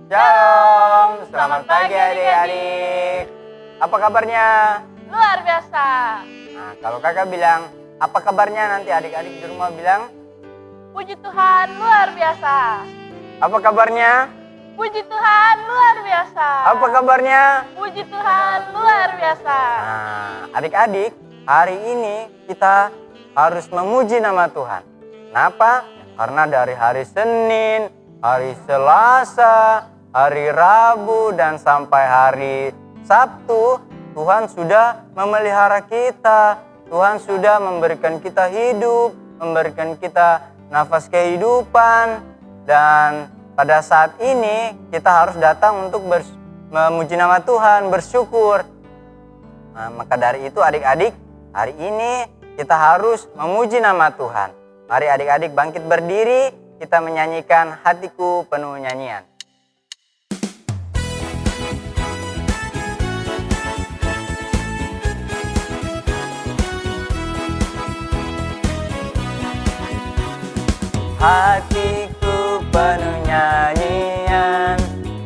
Shalom, selamat pagi adik-adik. Apa kabarnya? Luar biasa. Nah, kalau kakak bilang, apa kabarnya, nanti adik-adik di rumah bilang, Puji Tuhan luar biasa. apa kabarnya? Puji Tuhan luar biasa. Apa kabarnya? Puji Tuhan luar biasa. Nah, adik-adik, hari ini kita harus memuji nama Tuhan. Kenapa? Karena dari hari Senin, hari Selasa, hari Rabu, dan sampai hari Sabtu, Tuhan sudah memelihara kita. Tuhan sudah memberikan kita hidup, memberikan kita nafas kehidupan. Dan pada saat ini kita harus datang untuk memuji nama Tuhan, bersyukur. Nah, maka dari itu adik-adik, hari ini kita harus memuji nama Tuhan. Mari adik-adik bangkit berdiri, kita menyanyikan Hatiku Penuh Nyanyian. Hatiku penuh nyanyian,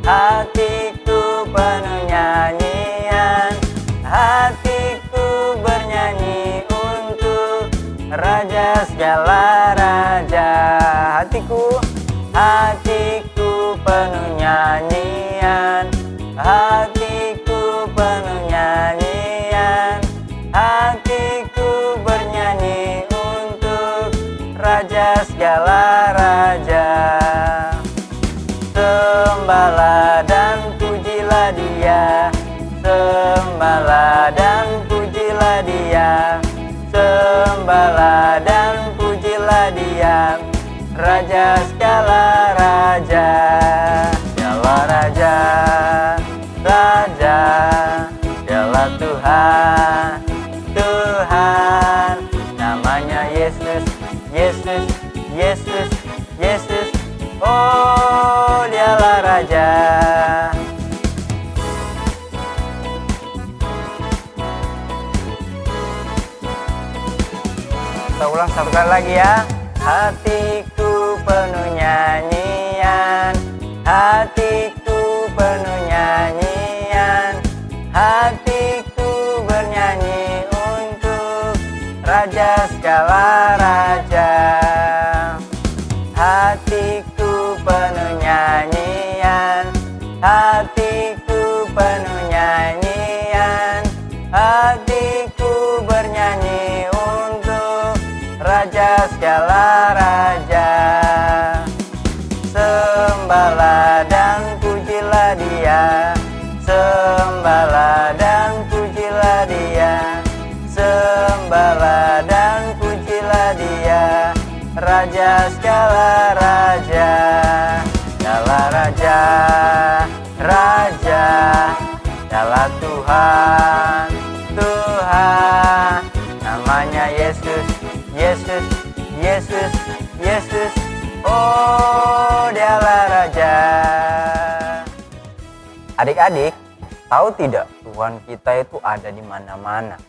hatiku penuh nyanyian, hatiku bernyanyi untuk Raja segala raja. Hatiku penuh nyanyian, hatiku penuh nyanyian, hatiku bernyanyi untuk Raja segala raja. Sembahlah dan pujilah Dia, sembahlah dan pujilah Dia, sembahlah dan pujilah Dia, Raja segala raja. Dialah Raja, Raja, Dialah Tuhan, Tuhan. Namanya Yesus, Yesus, Yesus, Yesus. Oh, Dialah Raja. Kita ulang satu kali lagi ya. Hatiku penuh nyanyian, hatiku penuh nyanyian, hatiku bernyanyi untuk Raja segala raja. Hatiku penuh nyanyian, hatiku penuh nyanyian, hatiku bernyanyi untuk Raja segala raja. Sembahlah dan pujilah Dia, sembahlah dan pujilah Dia, sembahlah dan pujilah Dia, Raja segala raja. Dialah Raja, Raja, Dialah Tuhan, Tuhan. Namanya Yesus, Yesus, Yesus, Yesus. Oh, Dialah Raja. Adik-adik, tahu tidak Tuhan kita itu ada di mana-mana.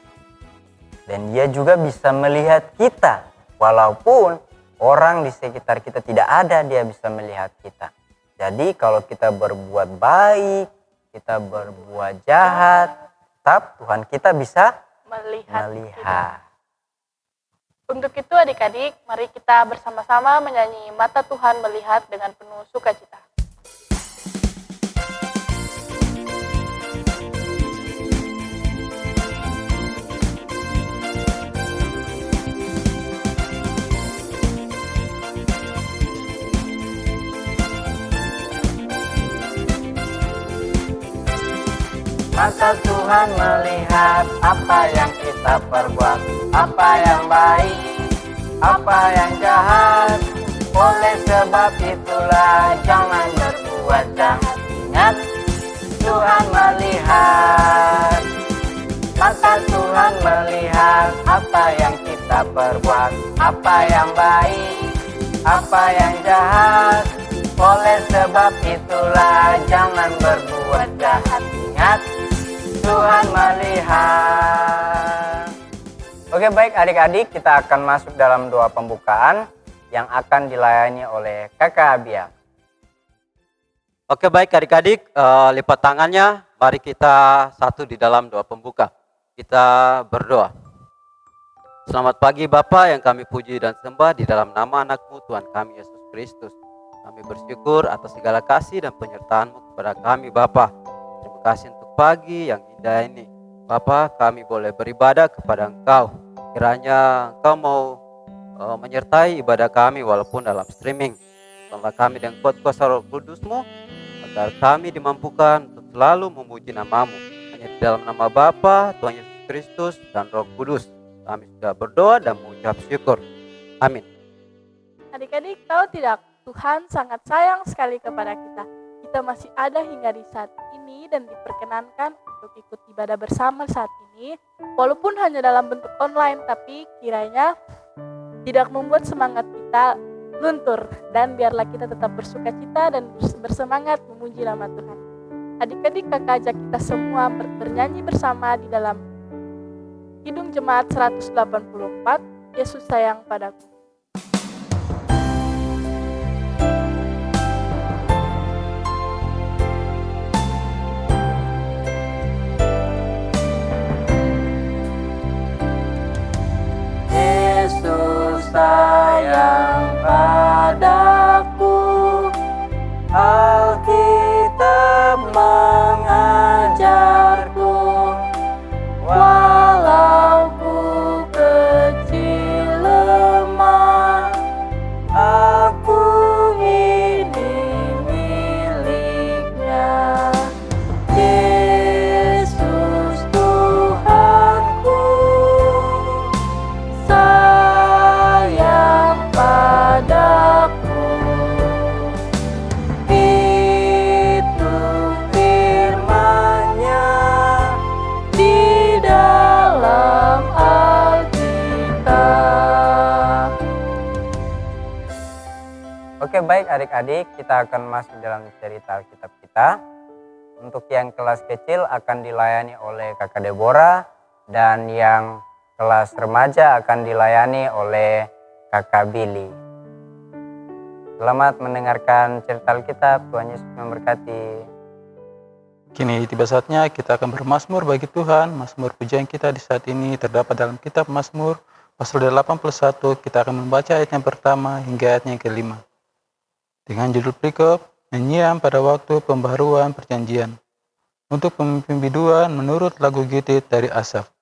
Dan Dia juga bisa melihat kita. Walaupun orang di sekitar kita tidak ada, Dia bisa melihat kita. Jadi kalau kita berbuat baik, kita berbuat jahat, tetap Tuhan kita bisa melihat. Untuk itu adik-adik, mari kita bersama-sama menyanyi Mata Tuhan Melihat dengan penuh sukacita. Mata Tuhan melihat apa yang kita perbuat, apa yang baik, apa yang jahat. Oleh sebab itulah jangan berbuat jahat. Ingat, Tuhan melihat. Mata Tuhan melihat apa yang kita perbuat, apa yang baik, apa yang jahat. Oleh sebab itulah jangan berbuat jahat. Ingat, Tuhan melihat. Oke, baik adik-adik, kita akan masuk dalam doa pembukaan yang akan dilayani oleh Kakak Abia. Oke, baik adik-adik, lipat tangannya. Mari kita satu di dalam doa pembuka. Kita berdoa. Selamat pagi Bapa yang kami puji dan sembah di dalam nama anak-Mu Tuhan kami Yesus Kristus. Kami bersyukur atas segala kasih dan penyertaan-Mu kepada kami Bapa. Terima kasih untuk pagi yang indah ini. Bapa, kami boleh beribadah kepada Engkau. Kiranya Engkau mau menyertai ibadah kami walaupun dalam streaming. Tolonglah kami dengan kuat kuasa Roh Kudus-Mu, agar kami dimampukan untuk selalu memuji nama-Mu. Hanya di dalam nama Bapa, Tuhan Yesus Kristus, dan Roh Kudus, kami sudah berdoa dan mengucap syukur. Amin. Adik-adik, tahu tidak, Tuhan sangat sayang sekali kepada kita. Kita masih ada hingga di saat ini dan diperkenankan untuk ikut ibadah bersama saat ini, walaupun hanya dalam bentuk online, tapi kiranya tidak membuat semangat kita luntur, dan biarlah kita tetap bersukacita dan bersemangat memuji nama Tuhan. Adik-adik, kakak ajak kita semua bernyanyi bersama di dalam Kidung Jemaat 184, Yesus sayang padaku. Yesus sayang padaku, Alkitab mengajarku, walau ku kecil lemah, aku ini miliknya. Yesus Tuhanku, sayang padaku. Itu firman-Nya di dalam Alkitab. Oke, baik adik-adik, kita akan masuk dalam cerita Alkitab kita. Untuk yang kelas kecil akan dilayani oleh Kakak Deborah, dan yang kelas remaja akan dilayani oleh Kakak Billy. Selamat mendengarkan cerita Alkitab. Tuhan Yesus memberkati. Kini tiba saatnya kita akan bermazmur bagi Tuhan. Mazmur pujian kita di saat ini terdapat dalam kitab Mazmur pasal 81. Kita akan membaca ayat yang pertama hingga ayat yang kelima. Dengan judul perikop, nyanyian pada waktu pembaharuan perjanjian. Untuk pemimpin biduan menurut lagu Gitit dari Asaf.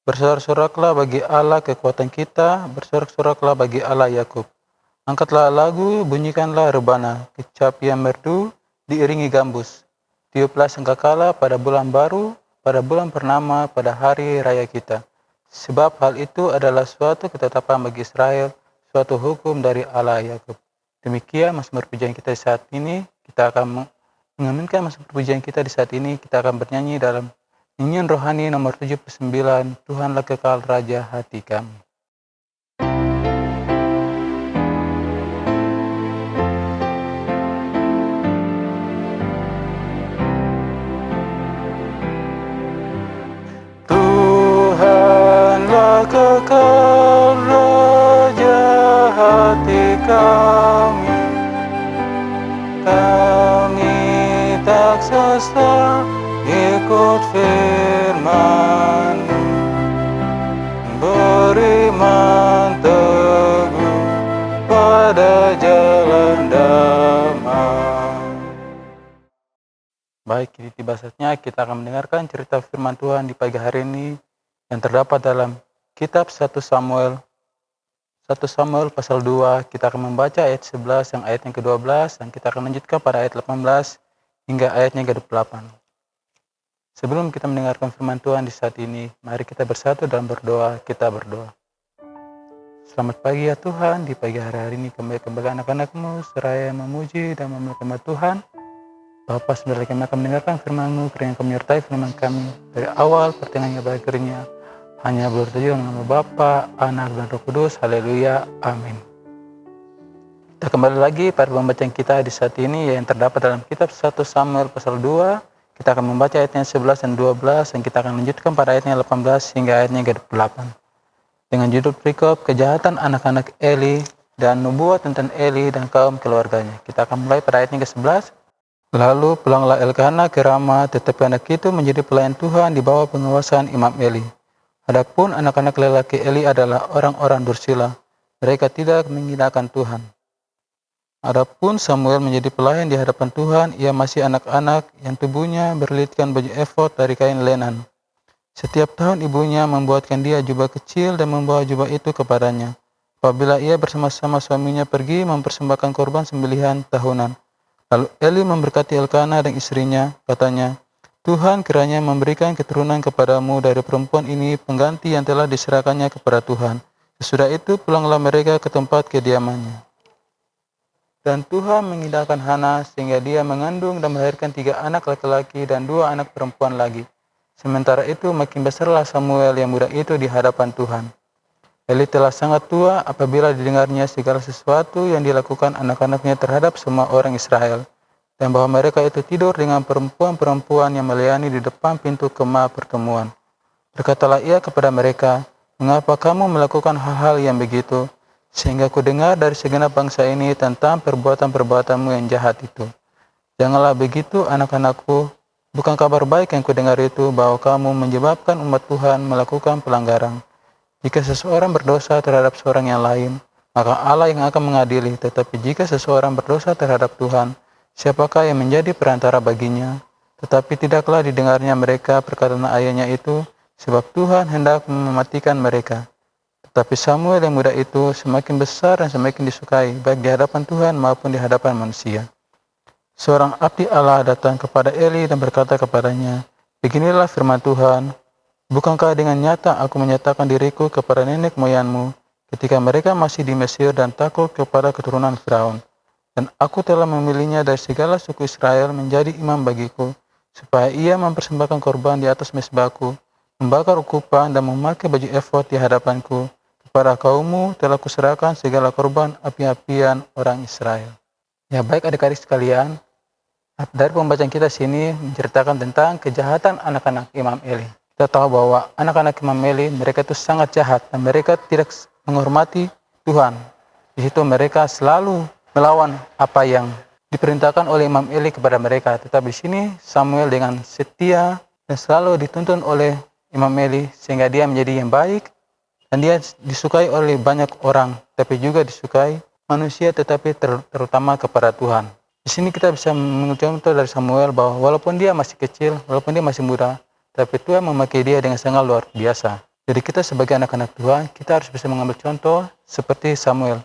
Bersorak-soraklah bagi Allah kekuatan kita, bersorak-soraklah bagi Allah Yakub. Angkatlah lagu, bunyikanlah rebana, kecapian merdu, diiringi gambus. Tiuplah sangkakala pada bulan baru, pada bulan purnama, pada hari raya kita. Sebab hal itu adalah suatu ketetapan bagi Israel, suatu hukum dari Allah Yakub. Demikian mazmur pujian kita saat ini. Kita akan mengaminkan mazmur pujian kita di saat ini. Kita akan bernyanyi dalam nyanyian rohani nomor 79, Tuhanlah kekal Raja hati kami. Tuhanlah kekal Raja hati kami, kami tak sesat ikut firman-Mu, beriman teguh pada jalan damai. Baik, kini tiba saatnya kita akan mendengarkan cerita firman Tuhan di pagi hari ini yang terdapat dalam kitab 1 Samuel pasal 2. Kita akan membaca ayat 11 yang ayat yang ke-12 dan kita akan lanjutkan pada ayat 18 hingga ayatnya ke-28. Sebelum kita mendengarkan firman Tuhan di saat ini, mari kita bersatu dalam berdoa. Kita berdoa. Selamat pagi ya Tuhan, di pagi hari ini kembali anak-anak-Mu seraya memuji dan memuliakan Tuhan. Bapa, saudara kami akan mendengarkan firman-Mu, kiranya Kau menyertai firman kami dari awal pertengahan hingga akhirnya. Hanya bertujuan nama Bapa, Anak, dan Roh Kudus. Haleluya. Amin. Kita kembali lagi pada pembacaan kita di saat ini yang terdapat dalam kitab 1 Samuel pasal 2. Kita akan membaca ayatnya 11 dan 12 dan kita akan lanjutkan pada ayatnya 18 hingga ayatnya 28. Dengan judul perikop kejahatan anak-anak Eli dan nubuat tentang Eli dan kaum keluarganya. Kita akan mulai pada ayatnya ke-11. Lalu pulanglah Elkana ke Rama, tetapi anak itu menjadi pelayan Tuhan di bawah penguasaan Imam Eli. Adapun anak-anak lelaki Eli adalah orang-orang dursila. Mereka tidak menghinakan Tuhan. Adapun Samuel menjadi pelayan di hadapan Tuhan, ia masih anak-anak yang tubuhnya berlilitkan baju efod dari kain lenan. Setiap tahun ibunya membuatkan dia jubah kecil dan membawa jubah itu kepadanya. Apabila ia bersama-sama suaminya pergi mempersembahkan korban sembelihan tahunan. Lalu Eli memberkati Elkana dan istrinya, katanya, Tuhan kiranya memberikan keturunan kepadamu dari perempuan ini pengganti yang telah diserahkannya kepada Tuhan. Sesudah itu pulanglah mereka ke tempat kediamannya. Dan Tuhan mengindahkan Hana sehingga dia mengandung dan melahirkan 3 anak laki-laki dan 2 anak perempuan lagi. Sementara itu makin besarlah Samuel yang muda itu di hadapan Tuhan. Eli telah sangat tua apabila didengarnya segala sesuatu yang dilakukan anak-anaknya terhadap semua orang Israel, dan bahwa mereka itu tidur dengan perempuan-perempuan yang melayani di depan pintu kemah pertemuan. Berkatalah ia kepada mereka, mengapa kamu melakukan hal-hal yang begitu? Sehingga ku dengar dari segenap bangsa ini tentang perbuatan-perbuatanmu yang jahat itu. Janganlah begitu anak-anakku, bukan kabar baik yang ku dengar itu bahwa kamu menyebabkan umat Tuhan melakukan pelanggaran. Jika seseorang berdosa terhadap seorang yang lain, maka Allah yang akan mengadili. Tetapi jika seseorang berdosa terhadap Tuhan, siapakah yang menjadi perantara baginya? Tetapi tidaklah didengarnya mereka perkataan ayahnya itu, sebab Tuhan hendak mematikan mereka. Tetapi Samuel yang muda itu semakin besar dan semakin disukai, baik di hadapan Tuhan maupun di hadapan manusia. Seorang abdi Allah datang kepada Eli dan berkata kepadanya, beginilah firman Tuhan, bukankah dengan nyata aku menyatakan diriku kepada nenek moyangmu, ketika mereka masih di Mesir dan takut kepada keturunan Firaun. Dan aku telah memilihnya dari segala suku Israel menjadi imam bagiku, supaya ia mempersembahkan korban di atas mezbahku, membakar ukupan dan memakai baju efod di hadapanku. Kepada kaummu telah kuserahkan segala korban api-apian orang Israel. Ya baik adik-adik sekalian, dari pembacaan kita sini menceritakan tentang kejahatan anak-anak Imam Eli. Kita tahu bahwa anak-anak Imam Eli mereka itu sangat jahat dan mereka tidak menghormati Tuhan. Di situ mereka selalu melawan apa yang diperintahkan oleh Imam Eli kepada mereka. Tetapi di sini Samuel dengan setia dan selalu dituntun oleh Imam Eli sehingga dia menjadi yang baik. Dan dia disukai oleh banyak orang, tapi juga disukai manusia, tetapi terutama kepada Tuhan. Di sini kita bisa mengambil contoh dari Samuel bahwa walaupun dia masih kecil, walaupun dia masih muda, tapi Tuhan memakai dia dengan sangat luar biasa. Jadi kita sebagai anak-anak Tuhan, kita harus bisa mengambil contoh seperti Samuel.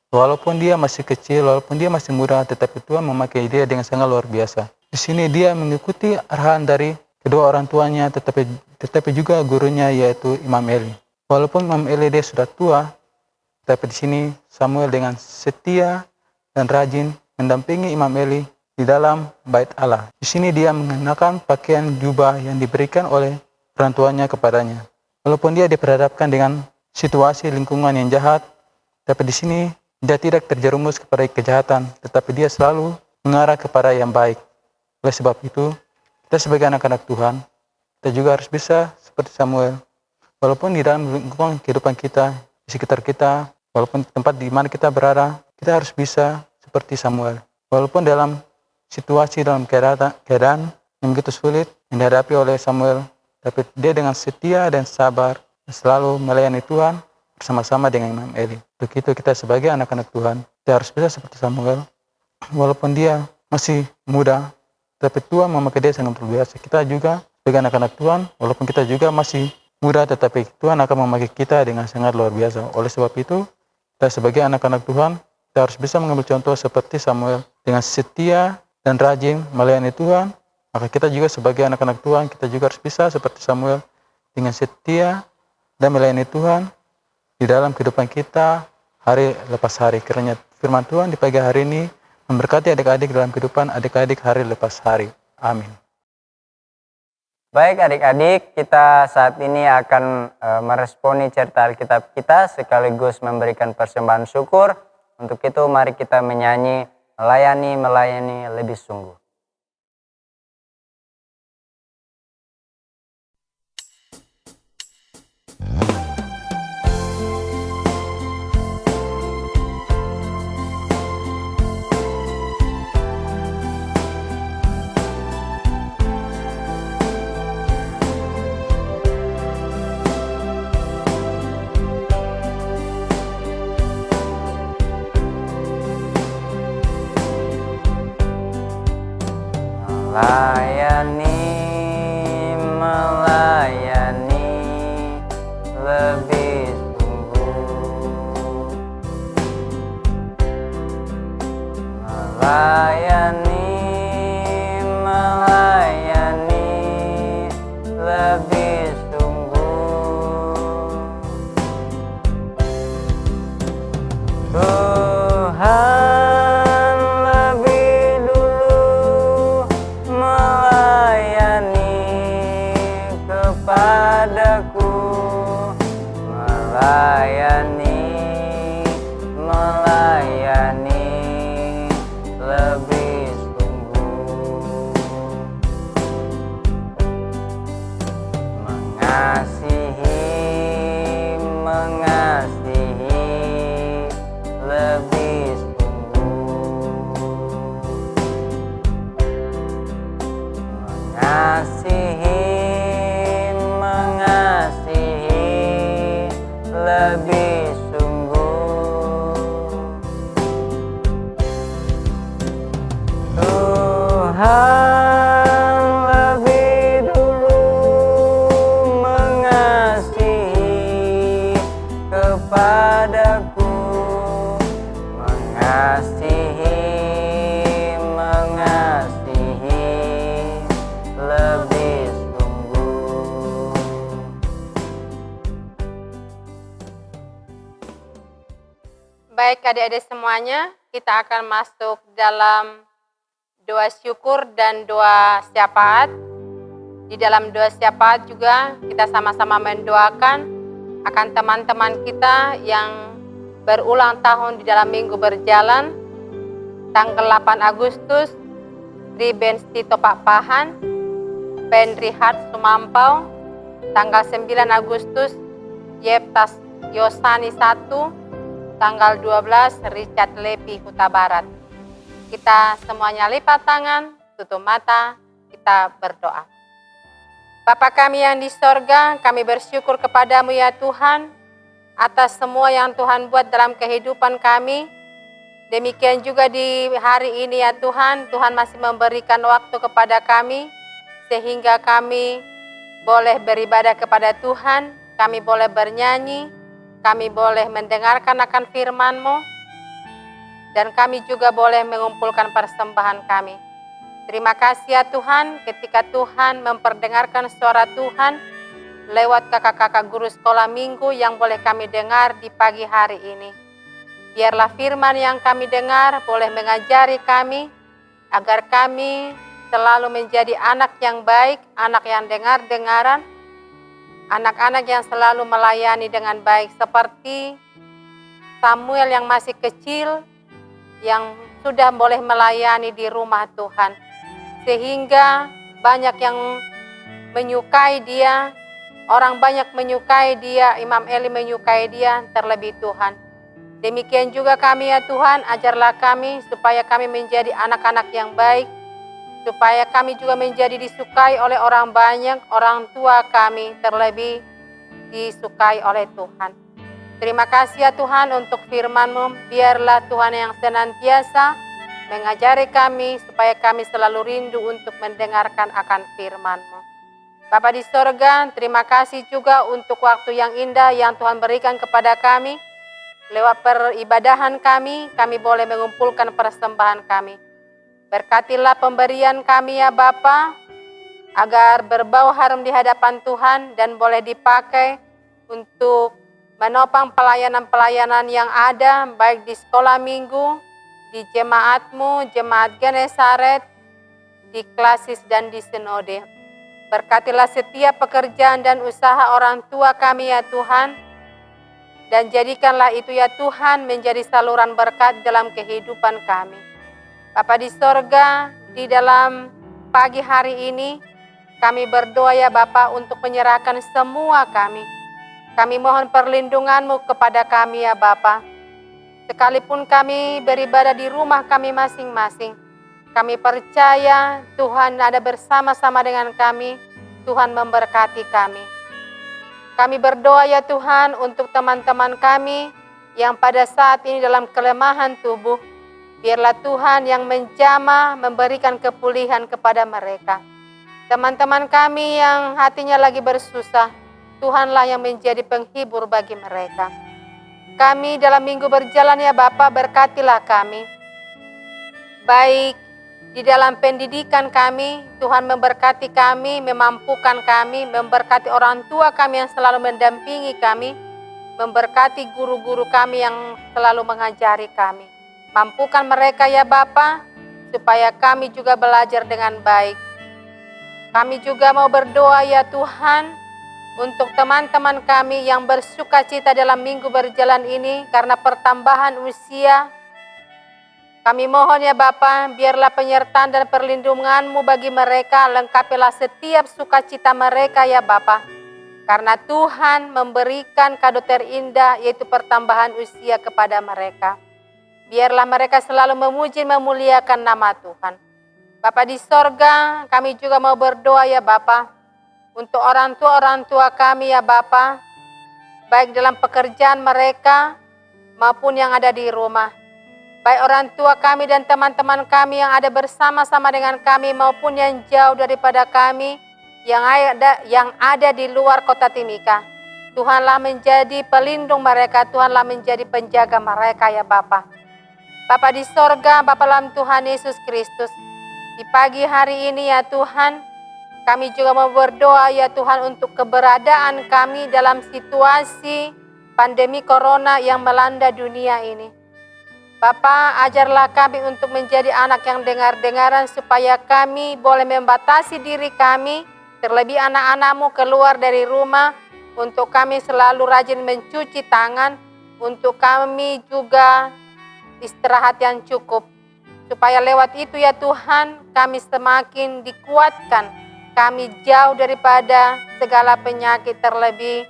Walaupun dia masih kecil, walaupun dia masih muda, tetapi Tuhan memakai dia dengan sangat luar biasa. Di sini dia mengikuti arahan dari kedua orang tuanya, tetapi juga gurunya yaitu Imam Eli. Walaupun Imam Eli dia sudah tua, tapi di sini Samuel dengan setia dan rajin mendampingi Imam Eli di dalam bait Allah. Di sini dia mengenakan pakaian jubah yang diberikan oleh orang tuanya kepadanya. Walaupun dia diperhadapkan dengan situasi lingkungan yang jahat, tapi di sini dia tidak terjerumus kepada kejahatan, tetapi dia selalu mengarah kepada yang baik. Oleh sebab itu, kita sebagai anak-anak Tuhan, kita juga harus bisa seperti Samuel. Walaupun di dalam lingkungan kehidupan kita, di sekitar kita, walaupun tempat di mana kita berada, kita harus bisa seperti Samuel. Walaupun dalam situasi, dalam keadaan yang begitu sulit yang dihadapi oleh Samuel, tapi dia dengan setia dan sabar selalu melayani Tuhan bersama-sama dengan Imam Eli. Untuk itu kita sebagai anak-anak Tuhan, kita harus bisa seperti Samuel. Walaupun dia masih muda, tapi Tuhan memakai dia sangat luar biasa. Kita juga sebagai anak-anak Tuhan, walaupun kita juga masih muda, tetapi Tuhan akan memakai kita dengan sangat luar biasa. Oleh sebab itu, kita sebagai anak-anak Tuhan, kita harus bisa mengambil contoh seperti Samuel dengan setia dan rajin melayani Tuhan. Maka kita juga sebagai anak-anak Tuhan, kita juga harus bisa seperti Samuel dengan setia dan melayani Tuhan di dalam kehidupan kita hari lepas hari. Karena firman Tuhan di pagi hari ini memberkati adik-adik dalam kehidupan adik-adik hari lepas hari. Amin. Baik adik-adik, kita saat ini akan meresponi cerita Alkitab kita sekaligus memberikan persembahan syukur. Untuk itu mari kita menyanyi melayani lebih sungguh. Melayani lebih sungguh. Melayani lebih sungguh. Tuhan lebih dulu melayani kepadaku, melayani lebih sungguh. Mengasihi lebih sungguh. Mengasihi lebih sungguh. Tuhan lebih dulu mengasihi kepadaku, mengasihi lebih sungguh. Baik adik-adik semuanya, kita akan masuk dalam doa syukur dan doa syafaat. Di dalam doa syafaat juga kita sama-sama mendoakan akan teman-teman kita yang berulang tahun di dalam minggu berjalan. Tanggal 8 Agustus, Riben Tito Pak Pahan, Penri Hart Sumampau. Tanggal 9 Agustus, Yeptas Yosani 1. Tanggal 12, Richard Lepi Huta Barat. Kita semuanya lipat tangan, tutup mata, kita berdoa. Bapa kami yang di sorga, kami bersyukur kepadamu ya Tuhan, atas semua yang Tuhan buat dalam kehidupan kami. Demikian juga di hari ini ya Tuhan, Tuhan masih memberikan waktu kepada kami, sehingga kami boleh beribadah kepada Tuhan, kami boleh bernyanyi, kami boleh mendengarkan akan firman-Mu, dan kami juga boleh mengumpulkan persembahan kami. Terima kasih ya Tuhan, ketika Tuhan memperdengarkan suara Tuhan lewat kakak-kakak guru sekolah minggu yang boleh kami dengar di pagi hari ini. Biarlah firman yang kami dengar boleh mengajari kami, agar kami selalu menjadi anak yang baik, anak yang dengar-dengaran, anak-anak yang selalu melayani dengan baik, seperti Samuel yang masih kecil, yang sudah boleh melayani di rumah Tuhan, sehingga banyak yang menyukai dia, orang banyak menyukai dia, Imam Eli menyukai dia, terlebih Tuhan. Demikian juga kami ya Tuhan, ajarlah kami supaya kami menjadi anak-anak yang baik, supaya kami juga menjadi disukai oleh orang banyak, orang tua kami terlebih disukai oleh Tuhan. Terima kasih ya Tuhan untuk firman-Mu, biarlah Tuhan yang senantiasa mengajari kami supaya kami selalu rindu untuk mendengarkan akan firman-Mu. Bapa di sorga, terima kasih juga untuk waktu yang indah yang Tuhan berikan kepada kami. Lewat peribadahan kami boleh mengumpulkan persembahan kami. Berkatilah pemberian kami ya Bapa, agar berbau harum di hadapan Tuhan dan boleh dipakai untuk menopang pelayanan-pelayanan yang ada, baik di sekolah minggu, di jemaat-Mu, jemaat Genesaret, di Klasis dan di Sinode. Berkatilah setiap pekerjaan dan usaha orang tua kami ya Tuhan, dan jadikanlah itu ya Tuhan menjadi saluran berkat dalam kehidupan kami. Bapa di sorga, di dalam pagi hari ini, kami berdoa ya Bapa untuk menyerahkan semua kami. Kami mohon perlindungan-Mu kepada kami ya Bapa. Sekalipun kami beribadah di rumah kami masing-masing, kami percaya Tuhan ada bersama-sama dengan kami. Tuhan memberkati kami. Kami berdoa ya Tuhan untuk teman-teman kami yang pada saat ini dalam kelemahan tubuh. Biarlah Tuhan yang menjamah memberikan kepulihan kepada mereka. Teman-teman kami yang hatinya lagi bersusah, Tuhanlah yang menjadi penghibur bagi mereka. Kami dalam minggu berjalan ya Bapa, berkatilah kami. Baik di dalam pendidikan kami, Tuhan memberkati kami, memampukan kami, memberkati orang tua kami yang selalu mendampingi kami, memberkati guru-guru kami yang selalu mengajari kami. Mampukan mereka ya Bapa, supaya kami juga belajar dengan baik. Kami juga mau berdoa ya Tuhan, untuk teman-teman kami yang bersuka cita dalam minggu berjalan ini karena pertambahan usia. Kami mohon ya Bapa, biarlah penyertaan dan perlindungan-Mu bagi mereka, lengkapilah setiap sukacita mereka ya Bapa. Karena Tuhan memberikan kado terindah yaitu pertambahan usia kepada mereka. Biarlah mereka selalu memuji memuliakan nama Tuhan. Bapa di sorga, kami juga mau berdoa ya Bapa, untuk orang tua kami ya Bapa, baik dalam pekerjaan mereka maupun yang ada di rumah. Baik orang tua kami dan teman-teman kami yang ada bersama-sama dengan kami maupun yang jauh daripada kami, yang ada di luar kota Timika. Tuhanlah menjadi pelindung mereka, Tuhanlah menjadi penjaga mereka ya Bapa. Bapa di sorga, Bapa dalam Tuhan Yesus Kristus, di pagi hari ini ya Tuhan, kami juga mau berdoa ya Tuhan untuk keberadaan kami dalam situasi pandemi corona yang melanda dunia ini. Bapa, ajarlah kami untuk menjadi anak yang dengar-dengaran supaya kami boleh membatasi diri kami, terlebih anak-anak-Mu keluar dari rumah, untuk kami selalu rajin mencuci tangan, untuk kami juga istirahat yang cukup. Supaya lewat itu ya Tuhan, kami semakin dikuatkan, kami jauh daripada segala penyakit terlebih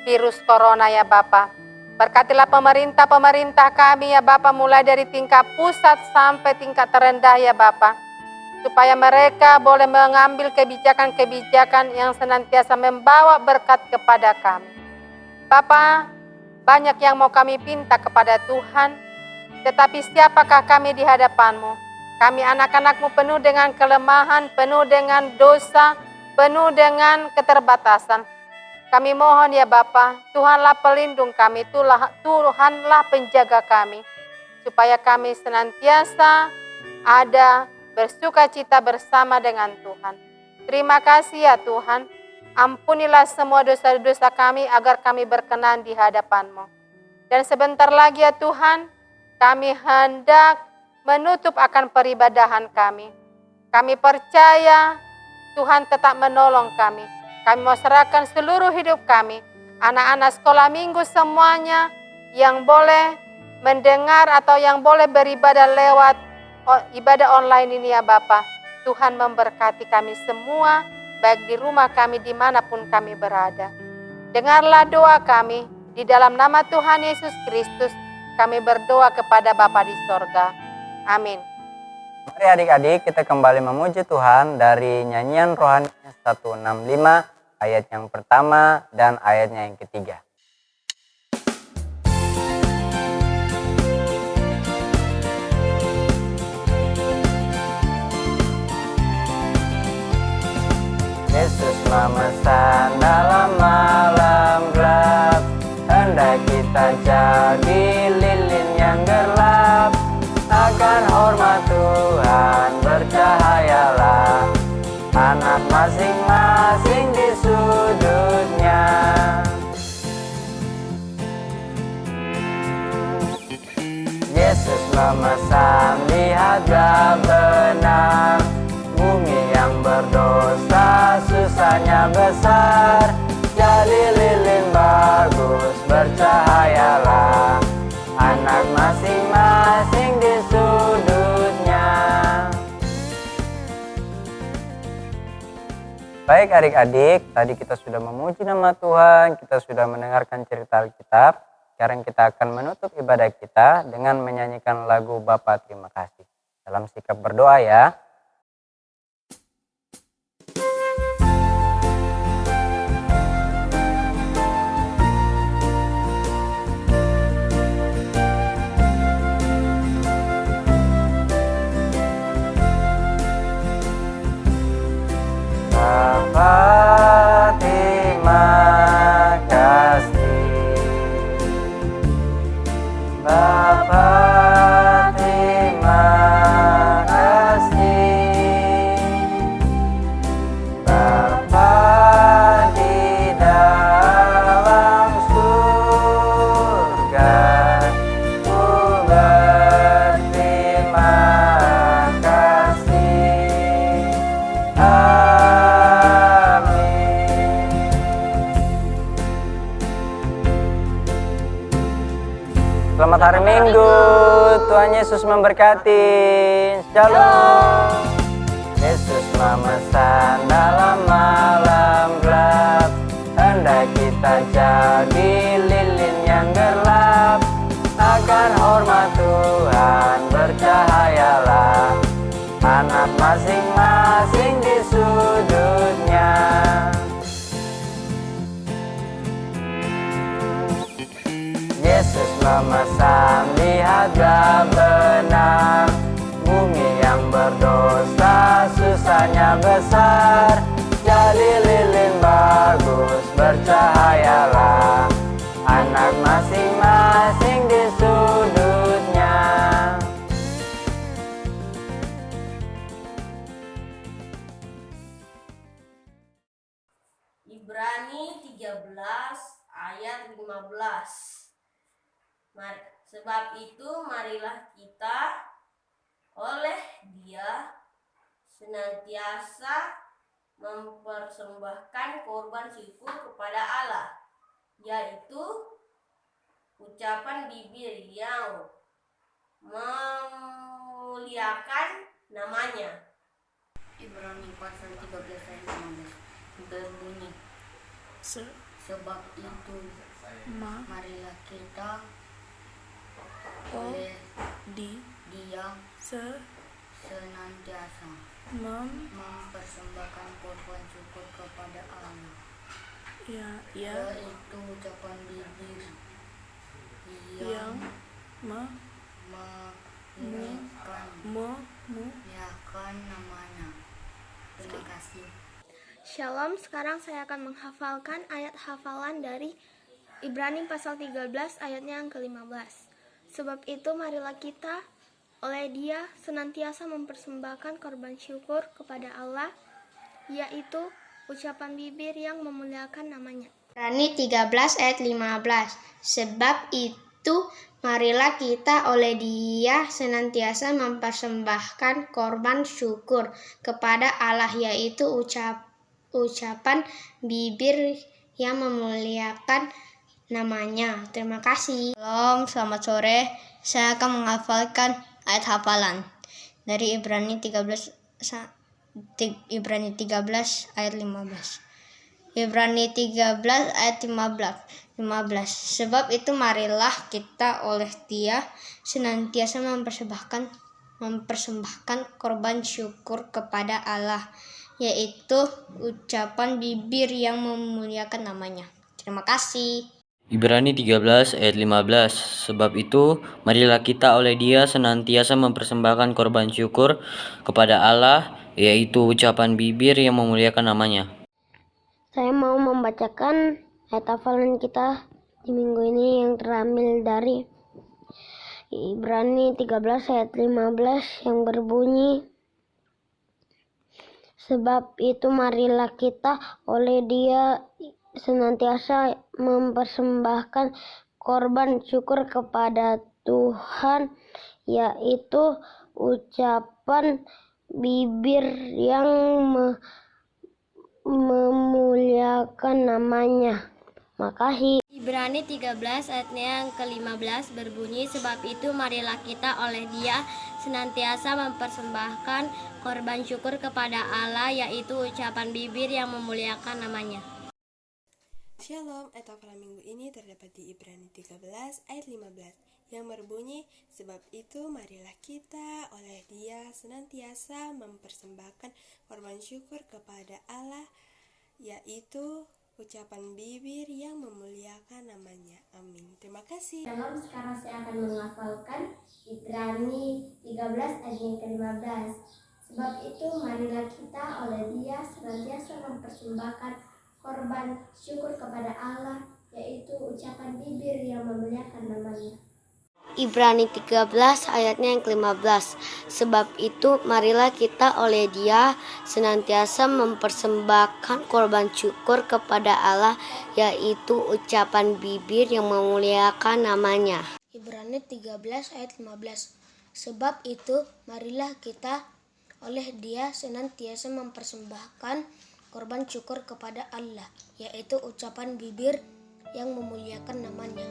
virus corona ya Bapa. Berkatilah pemerintah kami ya Bapa, mulai dari tingkat pusat sampai tingkat terendah ya Bapa. Supaya mereka boleh mengambil kebijakan-kebijakan yang senantiasa membawa berkat kepada kami. Bapa, banyak yang mau kami pinta kepada Tuhan, tetapi siapakah kami di hadapan-Mu? Kami anak-anak-Mu penuh dengan kelemahan, penuh dengan dosa, penuh dengan keterbatasan. Kami mohon ya Bapa, Tuhanlah pelindung kami, Tuhanlah penjaga kami, supaya kami senantiasa ada bersuka cita bersama dengan Tuhan. Terima kasih ya Tuhan, ampunilah semua dosa-dosa kami agar kami berkenan di hadapan-Mu. Dan sebentar lagi ya Tuhan, kami hendak menutup akan peribadahan kami. Kami percaya Tuhan tetap menolong kami. Kami mau serahkan seluruh hidup kami, anak-anak sekolah minggu semuanya yang boleh mendengar atau yang boleh beribadah lewat ibadah online ini ya Bapa. Tuhan memberkati kami semua, baik di rumah kami dimanapun kami berada. Dengarlah doa kami, di dalam nama Tuhan Yesus Kristus kami berdoa kepada Bapa di sorga. Amin. Mari adik-adik kita kembali memuji Tuhan dari nyanyian rohani 165 ayat yang pertama dan ayatnya yang ketiga. Yesus memesan dalam malam gelap, hendak kita jadi lilin yang gelap. Akan hormat Tuhan bercahayalah, anak masing-masing di sudutnya. Yesus memesan berdosa, susahnya besar. Jadi lilin bagus, bercahayalah. Anak masing-masing di sudutnya. Baik adik-adik, tadi kita sudah memuji nama Tuhan, kita sudah mendengarkan cerita Alkitab. Sekarang kita akan menutup ibadah kita dengan menyanyikan lagu Bapa Terima Kasih. Dalam sikap berdoa ya. Bapa terima kasih, Bapa terima kasih, Bapa di dalam surga, ku berterima kasih. Selamat hari Minggu, Tuhan Yesus memberkati. Shalom. Yesus memesan dalam malam gelap, hendak kita jadi lilin yang gelap. Akan hormat Tuhan bercahayalah, anak masing-masing di sudutnya. Yesus memesan, lihatlah benar, bumi yang berdosa, susahnya besar. Jadi lilin bagus, bercahayalah, anak masing-masing di sudutnya. Ibrani 13 ayat 15. Sebab itu marilah kita oleh Dia senantiasa mempersembahkan korban syukur kepada Allah, yaitu ucapan bibir yang memuliakan namanya. Ibrani pasal 13 ayat 15 berbunyi, sebab itu marilah kita oleh Dia senantiasa mempersembahkan korban syukur kepada Allah, yaitu ucapan bibir yang memuliakan namanya. Terima kasih. Shalom, sekarang saya akan menghafalkan ayat hafalan dari Ibrani pasal 13 ayatnya yang ke-15. Sebab itu marilah kita oleh Dia senantiasa mempersembahkan korban syukur kepada Allah, yaitu ucapan bibir yang memuliakan namanya. Ibrani 13 ayat 15. Sebab itu marilah kita oleh Dia senantiasa mempersembahkan korban syukur kepada Allah, yaitu ucapan bibir yang memuliakan namanya. Terima kasih. Shalom, selamat sore. Saya akan menghafalkan ayat hafalan dari Ibrani 13 ayat 15. Ibrani 13 ayat 15. Sebab itu marilah kita oleh Dia senantiasa mempersembahkan korban syukur kepada Allah, yaitu ucapan bibir yang memuliakan namanya. Terima kasih. Ibrani 13 ayat 15. Sebab itu marilah kita oleh Dia senantiasa mempersembahkan korban syukur kepada Allah, yaitu ucapan bibir yang memuliakan namanya. Saya mau membacakan ayat hafalan kita di minggu ini yang terambil dari Ibrani 13 ayat 15 yang berbunyi, sebab itu marilah kita oleh Dia senantiasa mempersembahkan korban syukur kepada Tuhan, yaitu ucapan bibir yang memuliakan namanya. Makasih. Ibrani 13 ayatnya yang ke-15 berbunyi, sebab itu marilah kita oleh Dia senantiasa mempersembahkan korban syukur kepada Allah, yaitu ucapan bibir yang memuliakan namanya. Shalom, ayat hafalan minggu ini terdapat di Ibrani 13 ayat 15 yang berbunyi, sebab itu marilah kita oleh Dia senantiasa mempersembahkan korban syukur kepada Allah, yaitu ucapan bibir yang memuliakan namanya. Amin. Terima kasih. Shalom, sekarang saya akan menghafalkan Ibrani 13 ayat yang ke-15. Sebab itu marilah kita oleh Dia senantiasa mempersembahkan korban syukur kepada Allah, yaitu ucapan bibir yang memuliakan namanya. Ibrani 13 ayatnya yang ke-15. Sebab itu marilah kita oleh Dia senantiasa mempersembahkan korban syukur kepada Allah, yaitu ucapan bibir yang memuliakan namanya. Ibrani 13 ayat 15. Sebab itu marilah kita oleh Dia senantiasa mempersembahkan korban syukur kepada Allah, yaitu ucapan bibir yang memuliakan namanya.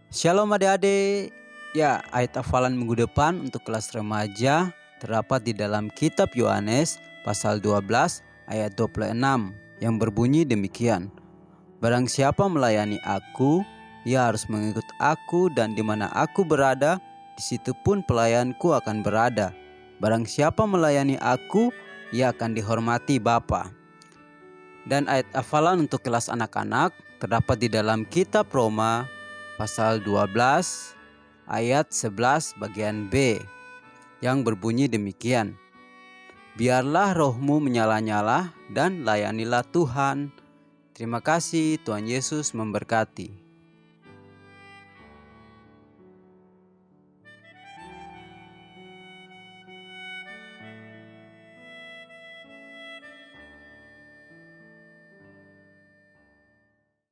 Shalom adik-adik. Ya, ayat hafalan minggu depan untuk kelas remaja terdapat di dalam kitab Yohanes pasal 12 ayat 26 yang berbunyi demikian. Barang siapa melayani aku, ia harus mengikut aku, dan di mana aku berada, di situ pun pelayanku akan berada. Barang siapa melayani aku, ia akan dihormati Bapa. Dan ayat hafalan untuk kelas anak-anak terdapat di dalam kitab Roma pasal 12 ayat 11 bagian B yang berbunyi demikian. Biarlah rohmu menyala-nyala dan layanilah Tuhan. Terima kasih, Tuhan Yesus memberkati.